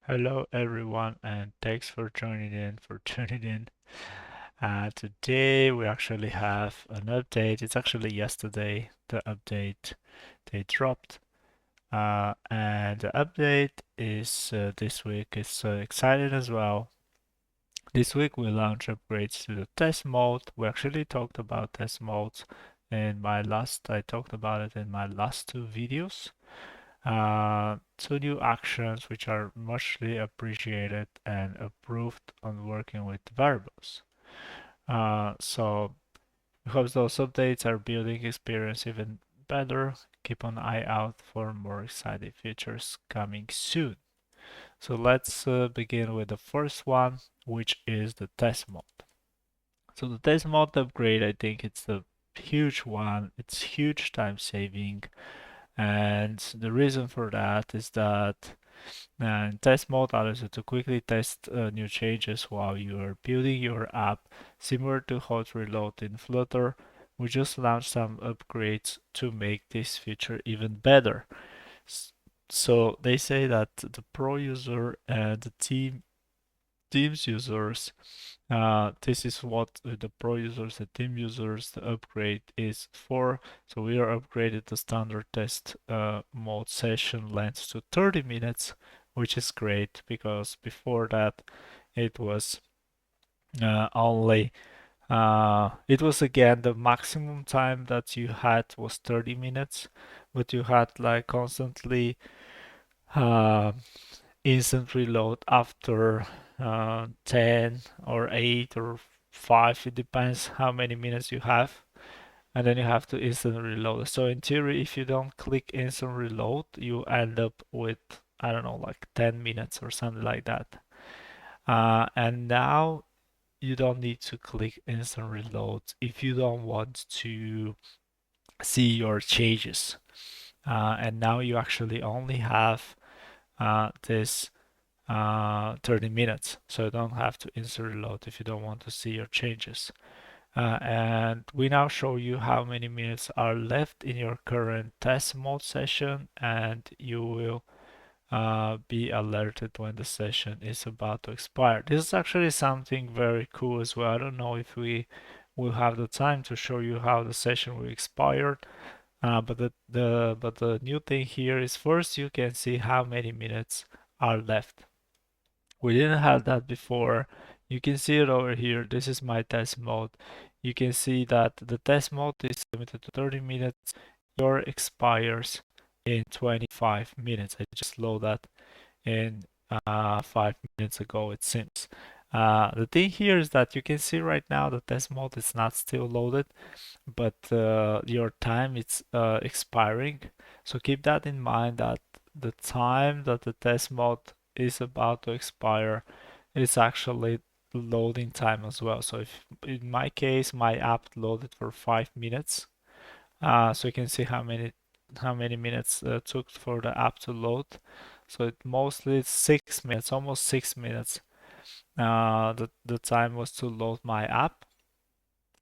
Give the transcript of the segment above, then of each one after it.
Hello everyone, and thanks for tuning in. Today we actually have an update. It's actually yesterday the update they dropped. And the update is this week. It's exciting as well. This week we launch upgrades to the test mode. We actually talked about test modes I talked about it in my last two videos. Two new actions which are muchly appreciated and approved on working with variables. So we hope those updates are building experience even better. Keep an eye out for more exciting features coming soon. So let's begin with the first one, which is the test mode. So the test mode upgrade, I think it's a huge one. It's huge time saving. And the reason for that is that test mode allows you to quickly test new changes while you are building your app, similar to hot reload in Flutter. We just launched some upgrades to make this feature even better. So they say that the pro user and the teams users, this is what the pro users, the team users, the upgrade is for. So we are upgraded the standard test mode session length to 30 minutes, which is great because before that it was only it was again the maximum time that you had was 30 minutes, but you had like constantly uh, instant reload after 10 or 8 or 5, it depends how many minutes you have, and then you have to instant reload. So in theory, if you don't click instant reload, you end up with, I don't know, like 10 minutes or something like that. And now you don't need to click instant reload if you don't want to see your changes. And now you actually only have this 30 minutes, so you don't have to insert reload if you don't want to see your changes. And we now show you how many minutes are left in your current test mode session, and you will be alerted when the session is about to expire. This is actually something very cool as well. I don't know if we will have the time to show you how the session will expire, but the new thing here is first you can see how many minutes are left. We didn't have that before. You can see it over here. This is my test mode. You can see that the test mode is limited to 30 minutes. Your expires in 25 minutes. I just load that in 5 minutes ago, it seems. The thing here is that you can see right now the test mode is not still loaded, but your time is expiring. So keep that in mind that the time that the test mode is about to expire is actually loading time as well. So if in my case my app loaded for 5 minutes, so you can see how many minutes took for the app to load. So it mostly it's 6 minutes, almost 6 minutes. The time was to load my app.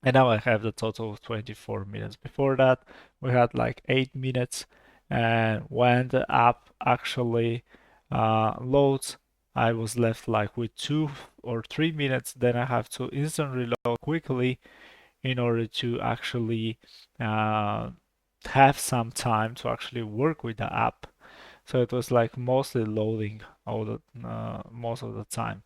And now I have the total of 24 minutes. Before that, we had like 8 minutes. And when the app actually loads, I was left like with 2 or 3 minutes. Then I have to instant reload quickly in order to actually have some time to actually work with the app. So it was like mostly loading all the most of the time.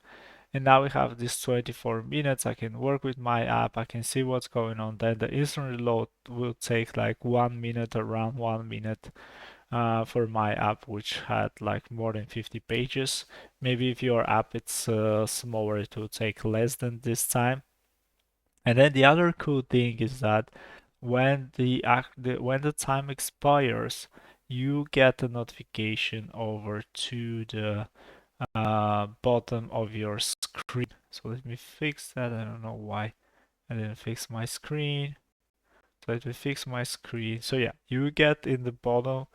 And now we have this 24 minutes. I can work with my app. I can see what's going on. Then the instant reload will take like 1 minute, around 1 minute for my app, which had like more than 50 pages. Maybe if your app it's smaller, it will take less than this time. And then the other cool thing is that when when the time expires, you get a notification over to the bottom of your screen. So let me fix that. I don't know why I didn't fix my screen. So let me fix my screen. So yeah, you get in the bottom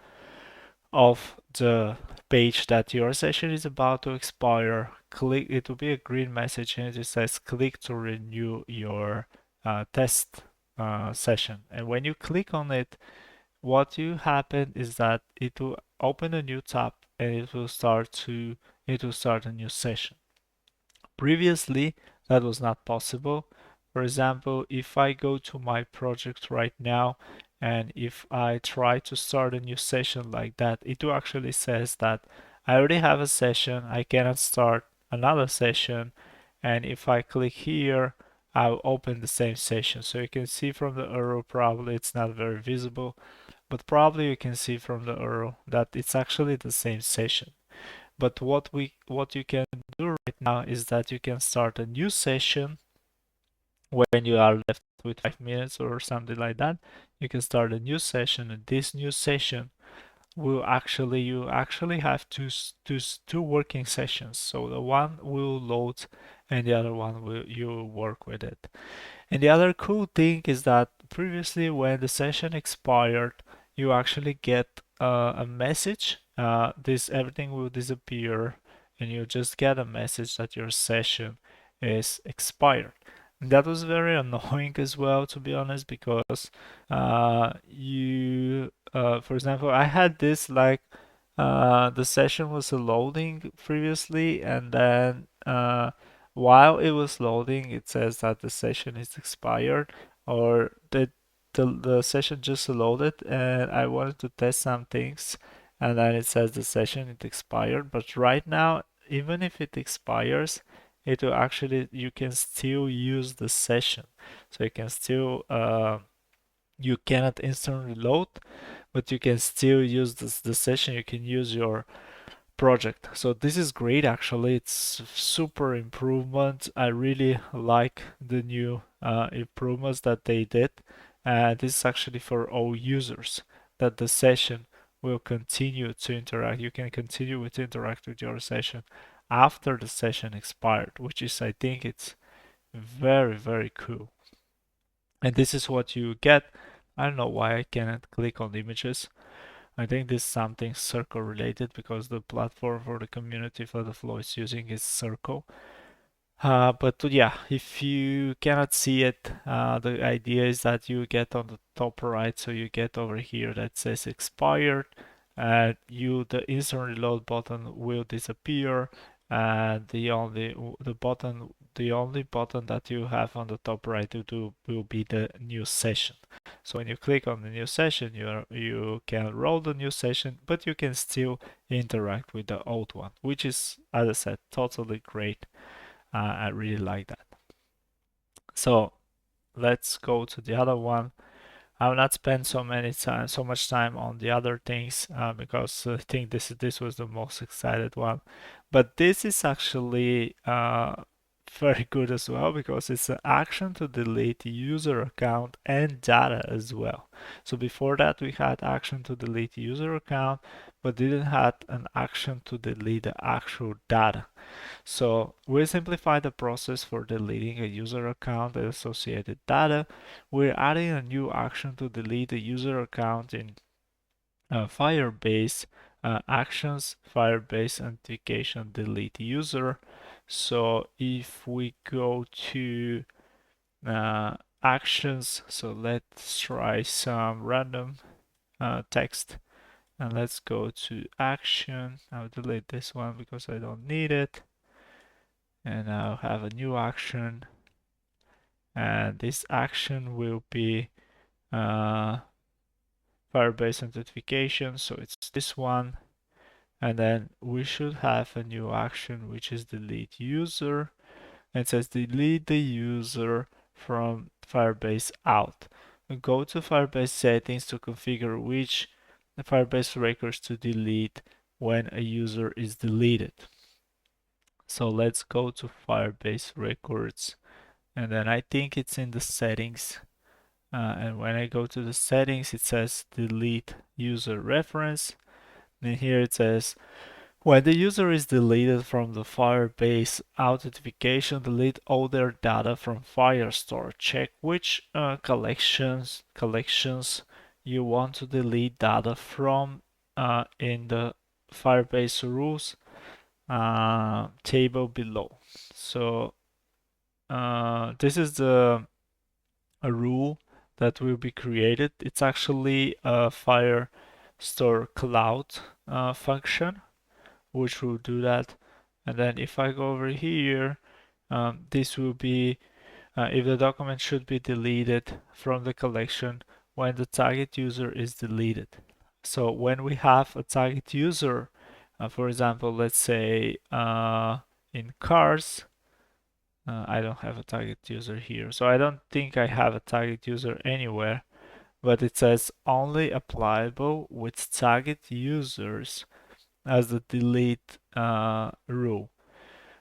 of the page that your session is about to expire. Click, it will be a green message and it says click to renew your test session. And when you click on it, what you happen is that it will open a new tab and it will start to it will start a new session. Previously, that was not possible. For example, if I go to my project right now and if I try to start a new session like that, it will actually says that I already have a session, I cannot start another session, and if I click here, I'll open the same session. So you can see from the arrow, probably it's not very visible, but probably you can see from the arrow that it's actually the same session. But what you can do right now is that you can start a new session when you are left with 5 minutes or something like that. You can start a new session, and this new session will actually you actually have two working sessions. So the one will load and the other one will you work with it. And the other cool thing is that previously when the session expired, you actually get a message. This everything will disappear and you just get a message that your session is expired. And that was very annoying as well, to be honest, because for example, I had this like the session was loading previously, and then while it was loading, it says that the session is expired, or that the session just loaded, and I wanted to test some things, and then it says the session is expired. But right now, even if it expires, it will actually you can still use the session, so you can still you cannot instantly load, but you can still use the session. You can use your project. So this is great actually. It's super improvement. I really like the new improvements that they did. And this is actually for all users that the session will continue to interact. You can continue with interact with your session after the session expired, which is I think it's very, very cool. And this is what you get. I don't know why I cannot click on images. I think this is something Circle related because the platform for the community for the flow is using is Circle. But yeah, if you cannot see it, the idea is that you get on the top right, so you get over here that says expired, and the instant reload button will disappear, and the only button that you have on the top right to do will be the new session. So when you click on the new session, you can roll the new session, but you can still interact with the old one, which is, as I said, totally great. I really like that. So let's go to the other one. I will not spend so much time on the other things because I think this was the most excited one. But this is actually very good as well because it's an action to delete user account and data as well. So before that we had action to delete user account, but didn't have an action to delete the actual data. So we simplify the process for deleting a user account and associated data. We're adding a new action to delete the user account in Firebase actions, Firebase authentication, delete user. So if we go to actions, so let's try some random text. And let's go to action. I'll delete this one because I don't need it. And I'll have a new action, and this action will be Firebase authentication, so it's this one. And then we should have a new action which is delete user, and it says delete the user from Firebase out. We go to Firebase settings to configure which Firebase records to delete when a user is deleted. So let's go to Firebase records, and then I think it's in the settings. And when I go to the settings, it says delete user reference. And here it says when the user is deleted from the Firebase authentication, delete all their data from Firestore. Check which collections you want to delete data from in the Firebase rules table below. So this is a rule that will be created. It's actually a Firestore cloud function which will do that. And then if I go over here, this will be if the document should be deleted from the collection when the target user is deleted. So when we have a target user, for example, let's say in cars, I don't have a target user here. So I don't think I have a target user anywhere, but it says only applicable with target users as the delete rule.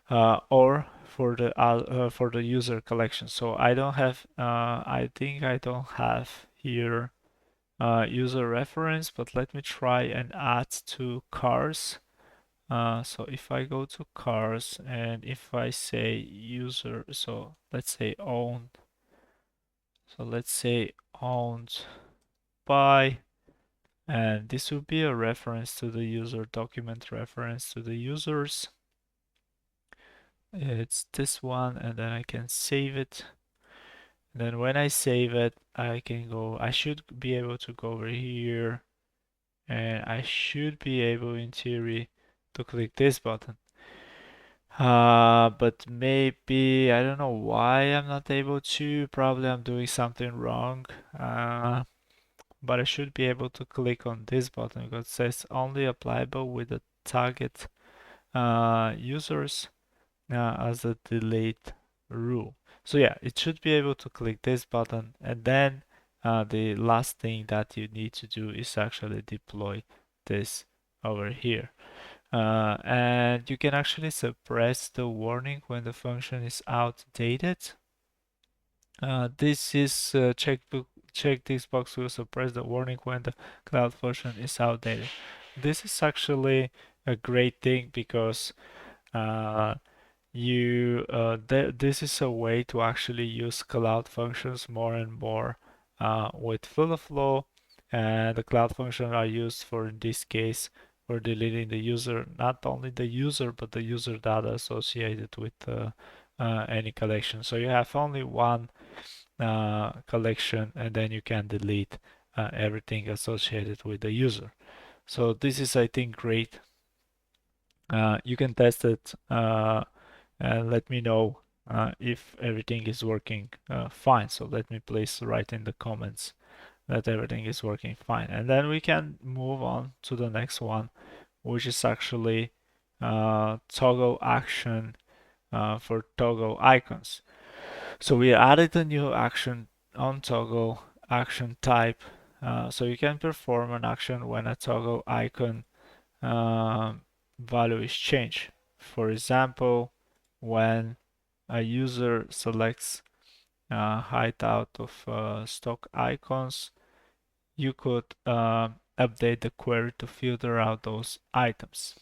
Or for the user collection. So I don't have, I think I don't have here user reference, but let me try and add to cars. So if I go to cars and if I say user, so let's say owned, so let's say owned by, and this will be a reference to the user, document reference to the users. It's this one, and then I can save it. And then when I save it, I can go, I should be able to go over here, and I should be able in theory to click this button. But maybe, I don't know why I'm not able to, probably I'm doing something wrong. But I should be able to click on this button because it says only applicable with the target users as a delete rule. So yeah, it should be able to click this button, and then the last thing that you need to do is actually deploy this over here. And you can actually suppress the warning when the function is outdated. This is check this box will suppress the warning when the cloud function is outdated. This is actually a great thing because this is a way to actually use cloud functions more and more with Flow, and the cloud functions are used for, in this case, for deleting the user, not only the user but the user data associated with any collection. So you have only one collection, and then you can delete everything associated with the user. So this is, I think, great. You can test it and let me know if everything is working fine. So let me please write in the comments that everything is working fine. And then we can move on to the next one, which is actually toggle action for toggle icons. So we added a new action on toggle action type. So you can perform an action when a toggle icon value is changed. For example, when a user selects hide out of stock icons, you could update the query to filter out those items.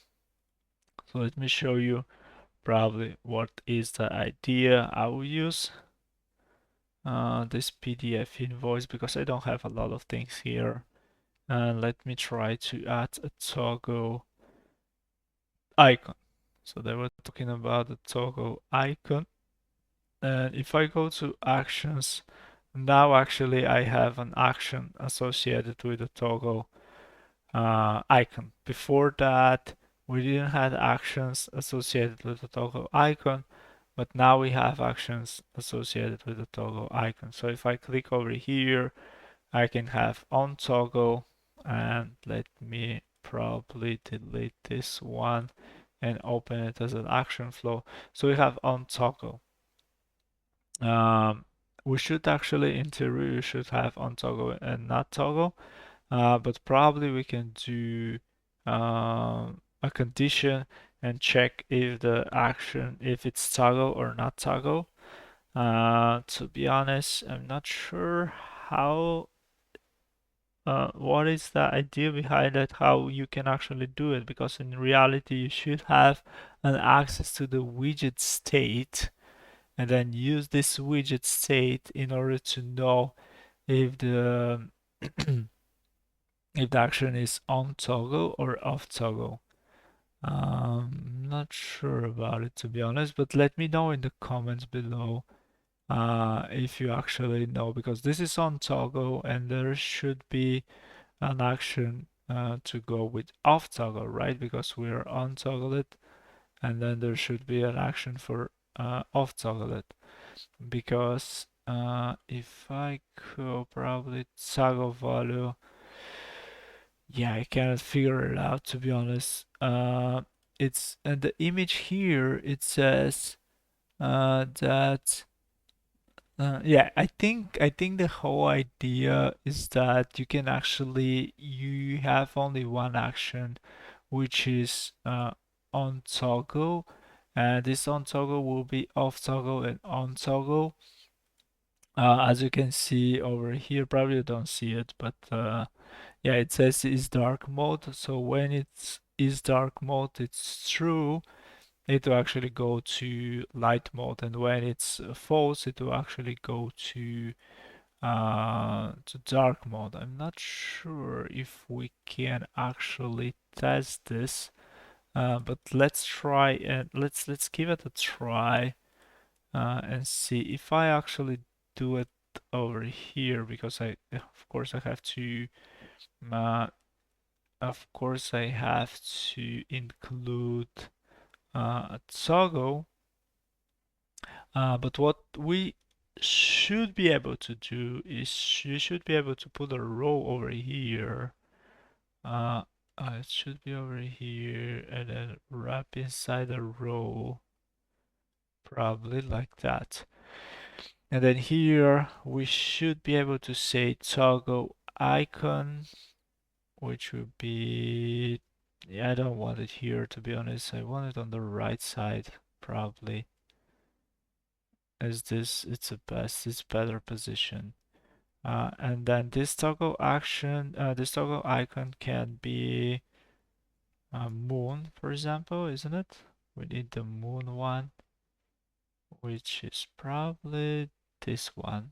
So let me show you probably what is the idea I will use. This PDF invoice, because I don't have a lot of things here. And let me try to add a toggle icon. So they were talking about the toggle icon. And if I go to actions, now actually I have an action associated with the toggle icon. Before that, we didn't have actions associated with the toggle icon, but now we have actions associated with the toggle icon. So if I click over here, I can have OnToggle, and let me probably delete this one and open it as an action flow. So we have OnToggle. We should actually, in theory, we should have OnToggle and not toggle, but probably we can do a condition and check if the action, if it's toggle or not toggle. To be honest, I'm not sure how what is the idea behind it, how you can actually do it, because in reality you should have an access to the widget state and then use this widget state in order to know if the if the action is on toggle or off toggle. Not sure about it, to be honest, but let me know in the comments below if you actually know, because this is on toggle and there should be an action to go with off toggle, right? Because we're on toggle it. and then there should be an action for off toggle it, because if I go probably toggle value, yeah, I cannot figure it out, to be honest. It's the image here, it says that yeah, I think the whole idea is that you have only one action, which is on toggle, and this on toggle will be off toggle and on toggle. As you can see over here, probably you don't see it, but yeah, it says is dark mode. So when it's is dark mode, it's true. It will actually go to light mode, and when it's false, it will actually go to dark mode. I'm not sure if we can actually test this, but let's try and let's give it a try and see if I actually do it over here, because of course I have to uh, include a toggle, but what we should be able to do is you should be able to put a row over here. It should be over here and then wrap inside a row, probably like that. And then here we should be able to say toggle icon, which would be, yeah, I don't want it here, to be honest. I want it on the right side, probably. As this, it's better position. And then this toggle action, this toggle icon can be moon, for example, isn't it? We need the moon one, which is probably this one.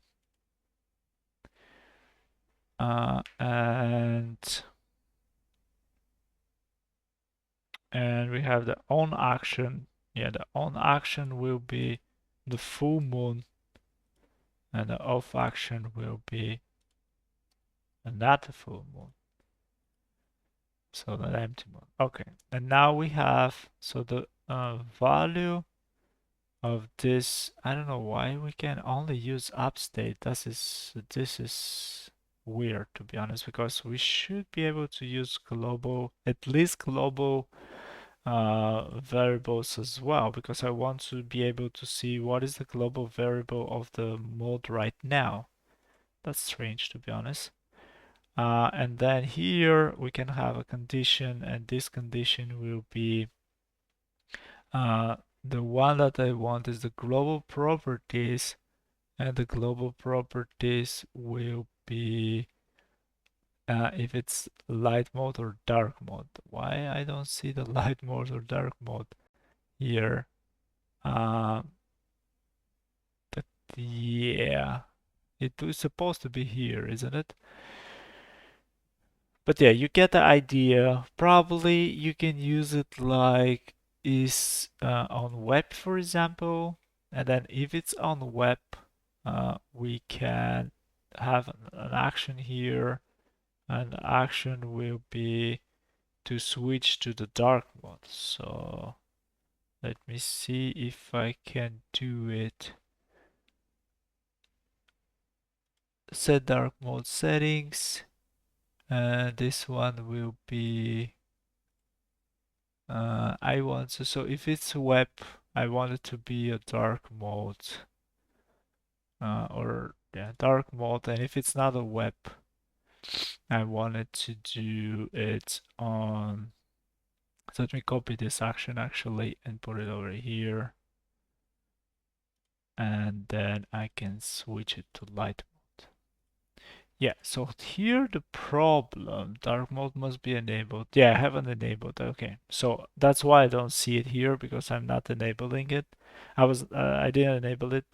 And we have the on action. Yeah, the on action will be the full moon, and the off action will be not the full moon. So the empty moon. Okay, and now we have, so the value of this, I don't know why we can only use upstate. This is weird, to be honest, because we should be able to use global, at least global variables as well, because I want to be able to see what is the global variable of the mode right now. That's strange, to be honest. And then here we can have a condition, and this condition will be the one that I want is the global properties, and the global properties will be if it's light mode or dark mode. Why I don't see the light mode or dark mode here? But yeah, it was supposed to be here, isn't it? But yeah, you get the idea. Probably you can use it like is on web, for example. And then if it's on web, we can have an action here. And the action will be to switch to the dark mode. So let me see if I can do it. Set dark mode settings. This one will be I want to, so if it's web, I want it to be a dark mode, or yeah, dark mode. And if it's not a web, I want it to do it on, so let me copy this action actually and put it over here. And then I can switch it to light mode. Yeah, so here the problem, dark mode must be enabled. Yeah, I haven't enabled. Okay, so that's why I don't see it here, because I'm not enabling it. I didn't enable it.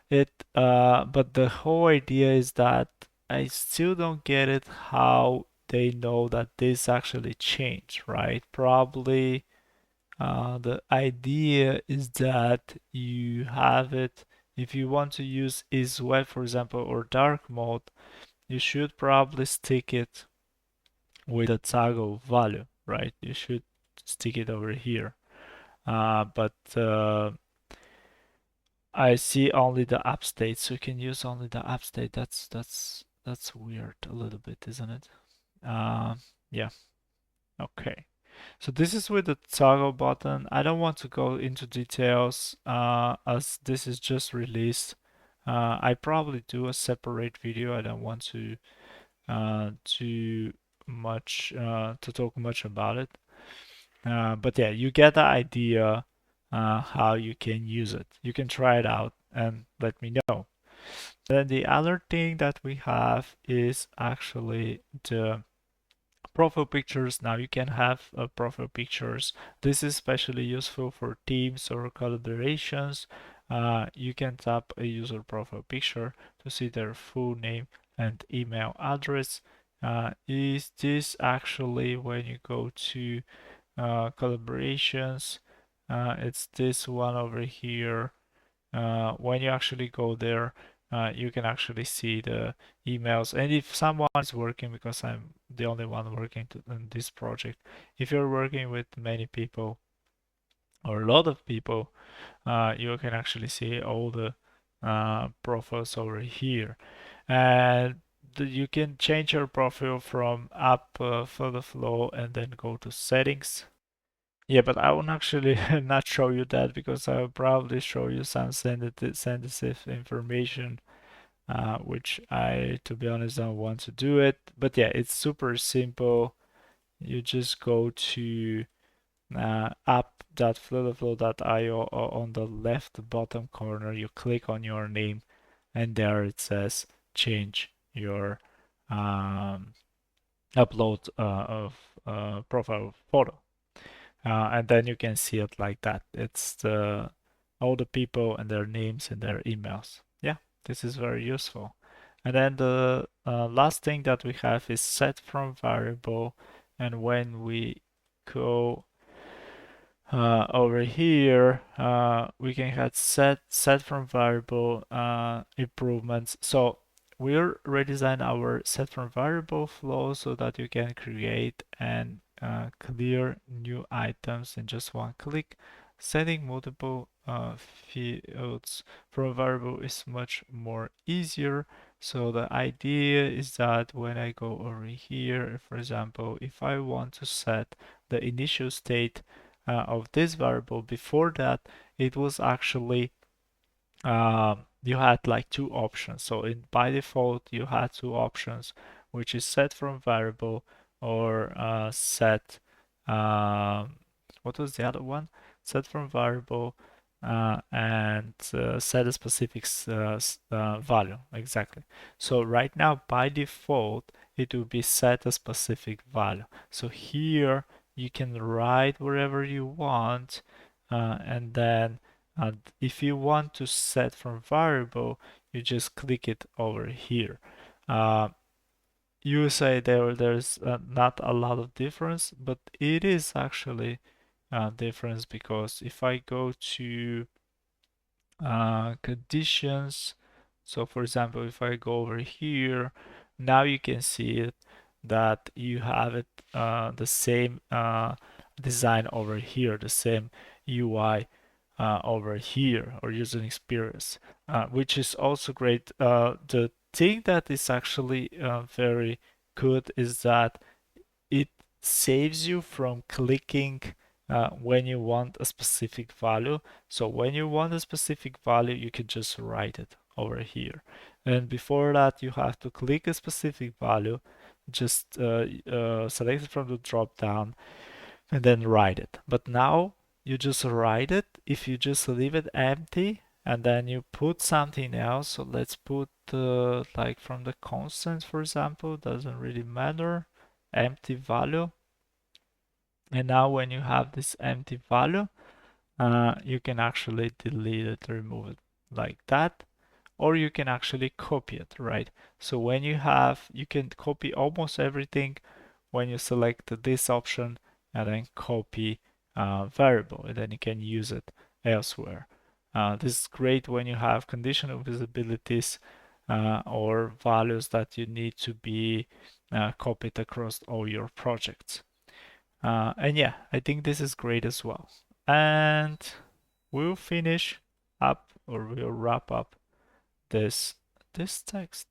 But the whole idea is that I still don't get it how they know that this actually changed, right? Probably the idea is that you have it, if you want to use is web, for example, or dark mode, you should probably stick it with a toggle value, right? You should stick it over here. but I see only the app state, so you can use only the app state. That's weird a little bit, isn't it? Uh, yeah. Okay. So this is with the toggle button. I don't want to go into details as this is just released. I probably do a separate video. I don't want to too much to talk much about it. But yeah, you get the idea how you can use it. You can try it out and let me know. Then the other thing that we have is actually the profile pictures. Now you can have profile pictures. This is especially useful for teams or collaborations. You can tap a user profile picture to see their full name and email address. Is this actually when you go to collaborations? It's this one over here. When you actually go there, you can actually see the emails. And if someone is working, because I'm the only one working in this project, if you're working with many people or a lot of people, you can actually see all the profiles over here. And you can change your profile from app further flow and then go to settings. Yeah, but I won't actually not show you that because I'll probably show you some sensitive information, which I, to be honest, don't want to do it. But yeah, it's super simple. You just go to app.flutterflow.io on the left bottom corner. You click on your name, and there it says change your upload of profile photo. And then you can see it like that. It's all the people and their names and their emails. Yeah, this is very useful. And then the last thing that we have is set from variable. And when we go over here, we can have set from variable improvements. So we'll redesign our set from variable flow so that you can create and clear new items in just one click. Setting multiple fields from variable is much more easier. So the idea is that when I go over here, for example, if I want to set the initial state of this variable, before that it was actually you had like two options. So by default you had two options, which is set from variable or set what was the other one? Set from variable and set a specific value. Exactly. So right now by default it will be set a specific value. So here you can write wherever you want, and then if you want to set from variable, you just click it over here. You say there's not a lot of difference, but it is actually a difference because if I go to conditions, so for example, if I go over here, now you can see it that you have it the same design over here, the same UI over here, or user experience, which is also great. The thing that is actually very good is that it saves you from clicking when you want a specific value. So when you want a specific value, you can just write it over here. And before that, you have to click a specific value, just select it from the drop down, and then write it. But now you just write it. If you just leave it empty and then you put something else, so let's put like from the constant, for example, doesn't really matter, empty value. And now when you have this empty value, you can actually delete it, remove it like that, or you can actually copy it, right? So when you can copy almost everything when you select this option and then copy variable, and then you can use it elsewhere. This is great when you have conditional visibilities or values that you need to be copied across all your projects. And yeah, I think this is great as well. And we'll finish up, or we'll wrap up this text.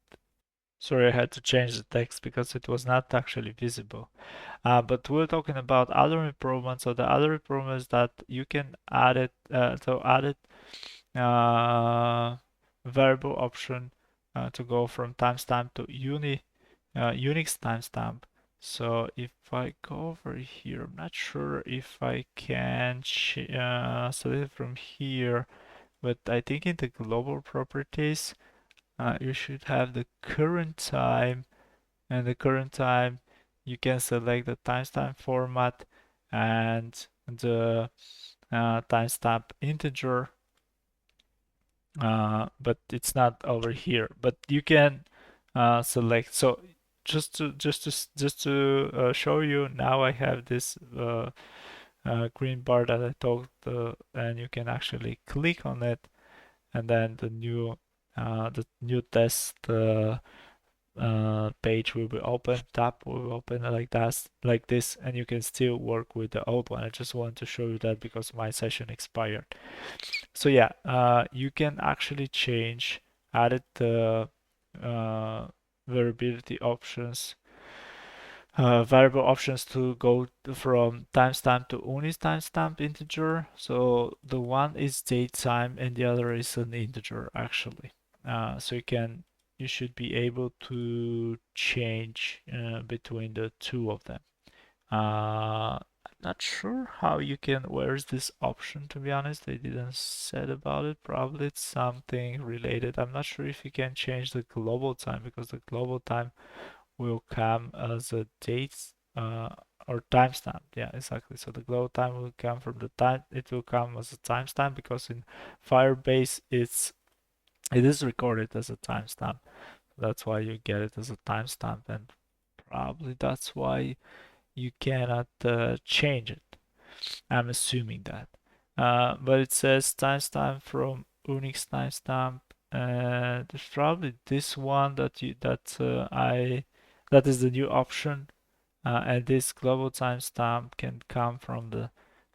Sorry, I had to change the text because it was not actually visible. But we're talking about other improvements. So the other improvements that you can add it, added variable option to go from timestamp to Unix timestamp. So if I go over here, I'm not sure if I can select it from here, but I think in the global properties, you should have the current time, and the current time you can select the timestamp format and the timestamp integer, but it's not over here. But you can select. So just to show you, now I have this green bar that I talked, and you can actually click on it, and then the new test page will be open, tab will be open like that, like this, and you can still work with the old one. I just want to show you that because my session expired. So yeah, you can actually change, added the variability options, variable options to go from timestamp to Unix timestamp integer. So the one is date time and the other is an integer actually. So you should be able to change between the two of them. I'm not sure how you can, where's this option, to be honest. They didn't said about it. Probably it's something related. I'm not sure if you can change the global time, because the global time will come as a date or timestamp. Yeah, exactly. So the global time will come from the time, it will come as a timestamp, because in Firebase it is recorded as a timestamp. That's why you get it as a timestamp, and probably that's why you cannot change it. I'm assuming that. But it says timestamp from Unix timestamp. There's probably this one that that is the new option. And this global timestamp can come from the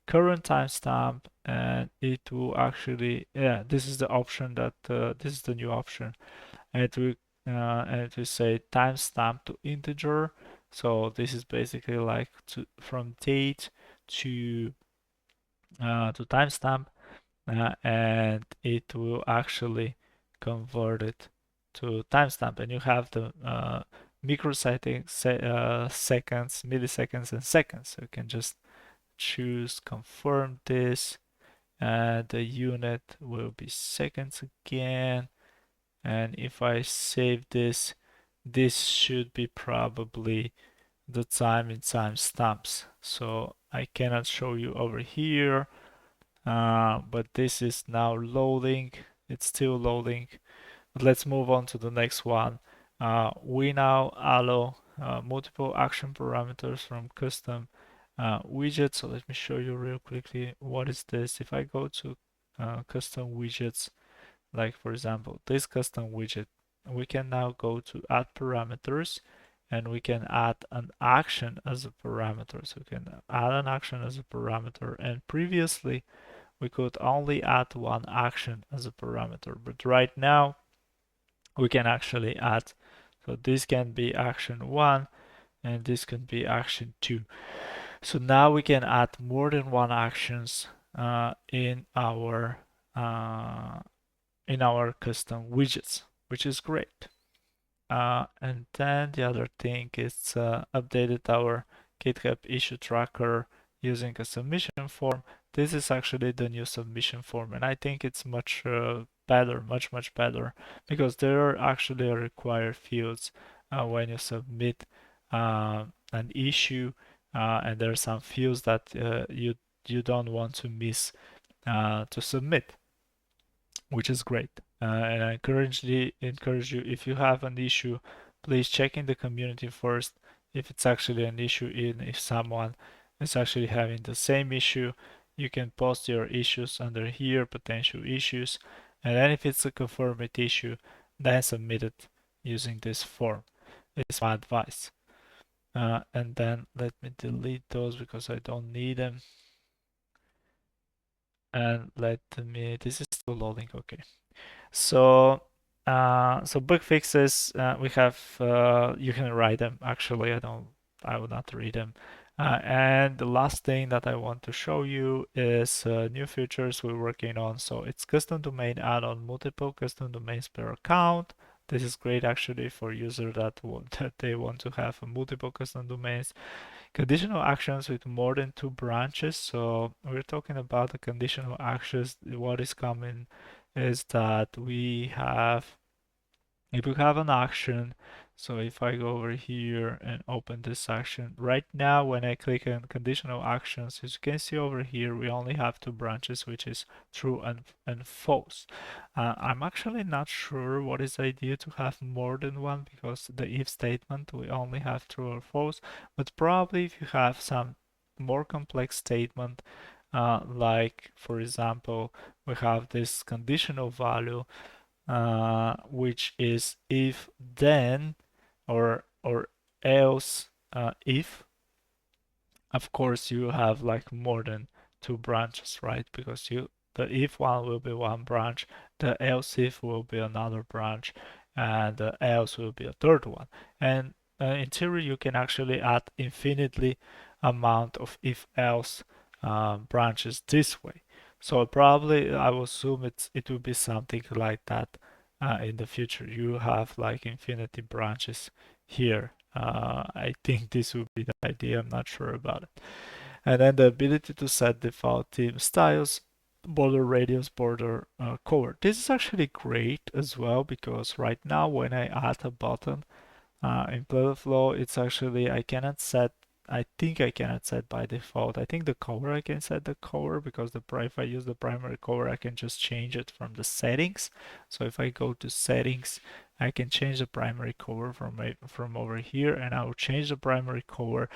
current timestamp, and it will actually, yeah, this is the option that this is the new option, and it will say timestamp to integer. So this is basically like from date to timestamp, and it will actually convert it to timestamp, and you have the microseconds, seconds, milliseconds, and seconds. So you can just choose confirm this, and the unit will be seconds again. And if I save this, this should be probably the time in timestamps. So I cannot show you over here, but this is now loading. It's still loading. But let's move on to the next one. We now allow multiple action parameters from custom widgets. So let me show you real quickly what is this. If I go to custom widgets, like for example, this custom widget, we can now go to add parameters, and we can add an action as a parameter. So we can add an action as a parameter, and previously we could only add one action as a parameter, but right now we can actually add, so this can be action 1 and this can be action 2. So now we can add more than one actions in our custom widgets, which is great. And then the other thing is updated our GitHub issue tracker using a submission form. This is actually the new submission form, and I think it's much better, much better, because there are actually required fields when you submit an issue, and there are some fields that you don't want to miss to submit, which is great. And I encourage you, if you have an issue, please check in the community first if it's actually an issue. If someone is actually having the same issue, you can post your issues under here, potential issues, and then if it's a confirmed issue, then submit it using this form. It's my advice. And then let me delete those because I don't need them. And let me, this is still loading, okay. So, so bug fixes, we have, you can write them. Actually, I will not read them. And the last thing that I want to show you is new features we're working on. So it's custom domain add-on multiple custom domains per account. This is great actually for users that that they want to have multiple custom domains. Conditional actions with more than 2 branches. So we're talking about the conditional actions. What is coming is that we have, if you have an action, so if I go over here and open this action, right now when I click on conditional actions, as you can see over here, we only have 2 branches, which is true and false. I'm actually not sure what is the idea to have more than one, because the if statement, we only have true or false, but probably if you have some more complex statement, like for example, we have this conditional value, which is if then or else, if. Of course you have like more than 2 branches, right? Because the if one will be one branch, the else if will be another branch, and the else will be a third one. And in theory you can actually add infinitely amount of if else branches this way. So probably I will assume it will be something like that in the future. You have like infinity branches here. I think this would be the idea. I'm not sure about it. And then the ability to set default theme styles, border radius, border color. This is actually great as well, because right now when I add a button, in Play-Flow, it's actually, I cannot set, I think I cannot set by default. I think the color, I can set the color, because if I use the primary color, I can just change it from the settings. So if I go to settings, I can change the primary color from over here, and I will change the primary color.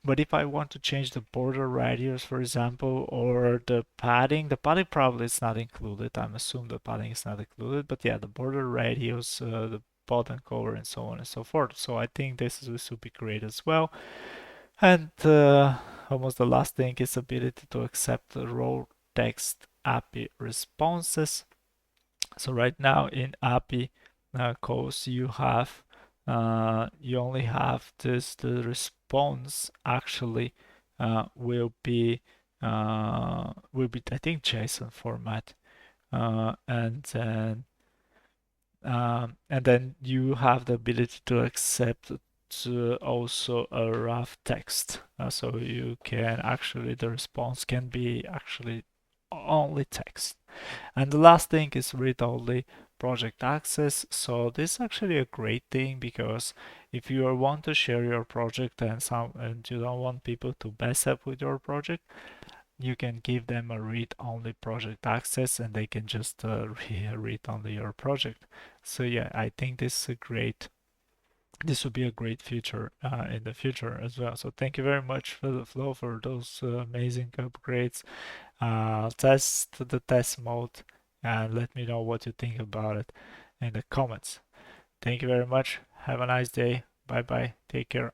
But if I want to change the border radius, for example, or the padding probably is not included. I'm assuming the padding is not included, but yeah, the border radius, the button color, and so on and so forth. So I think this will be great as well. And almost the last thing is ability to accept the raw text API responses. So right now in API calls you only have the response actually will be I think JSON format, and then you have the ability to accept also a rough text. So you can actually, the response can be actually only text. And the last thing is read-only project access. So this is actually a great thing, because if you want to share your project and you don't want people to mess up with your project, you can give them a read-only project access, and they can just read only your project. So yeah, I think this would be a great feature in the future as well. So thank you very much for the Flow for those amazing upgrades. Test the test mode and let me know what you think about it in the comments. Thank you very much. Have a nice day. Bye bye. Take care.